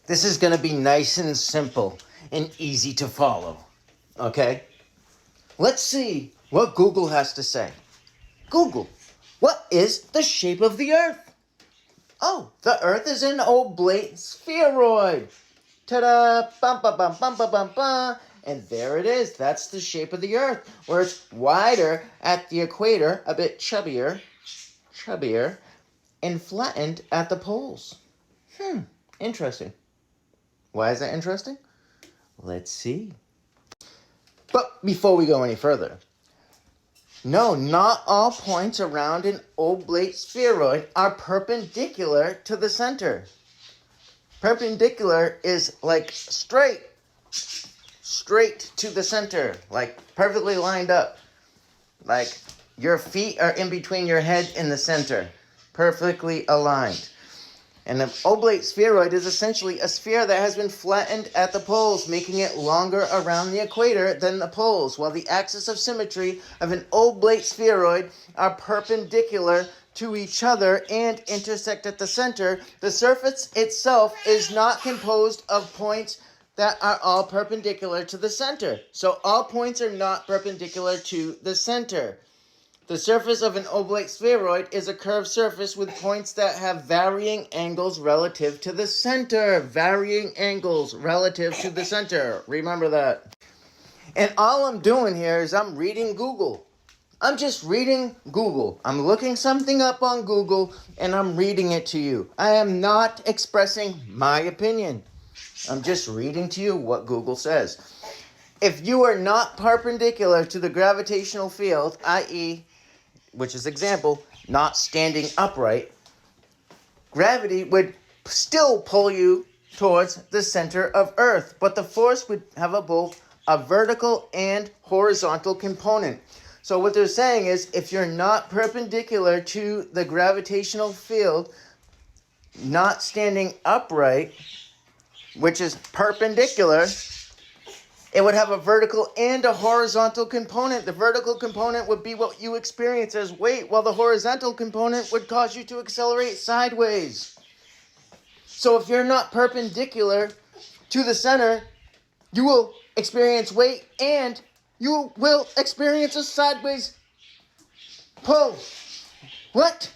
This is going to be nice and simple and easy to follow. Okay? Let's see what Google has to say. Google, what is the shape of the Earth? Oh, the Earth is an oblate spheroid. Ta-da! Bum, bum, bum, bum, bum, bum, bum. And there it is. That's the shape of the Earth, where it's wider at the equator, a bit chubbier, and flattened at the poles. Interesting. Why is that interesting? Let's see. But before we go any further, no, not all points around an oblate spheroid are perpendicular to the center. Perpendicular is like straight to the center, like perfectly lined up. Like your feet are in between your head and the center, perfectly aligned. And an oblate spheroid is essentially a sphere that has been flattened at the poles, making it longer around the equator than the poles, while the axis of symmetry of an oblate spheroid are perpendicular to each other and intersect at the center. The surface itself is not composed of points that are all perpendicular to the center. So all points are not perpendicular to the center. The surface of an oblate spheroid is a curved surface with points that have varying angles relative to the center. Varying angles relative to the center. Remember that. And all I'm doing here is I'm reading Google. I'm just reading Google. I'm looking something up on Google and I'm reading it to you. I am not expressing my opinion. I'm just reading to you what Google says. If you are not perpendicular to the gravitational field, i.e., which is example, not standing upright, gravity would still pull you towards the center of Earth, but the force would have both a vertical and horizontal component. So what they're saying is, if you're not perpendicular to the gravitational field, not standing upright, which is perpendicular, it would have a vertical and a horizontal component. The vertical component would be what you experience as weight, while the horizontal component would cause you to accelerate sideways. So if you're not perpendicular to the center, you will experience weight and you will experience a sideways pull. What?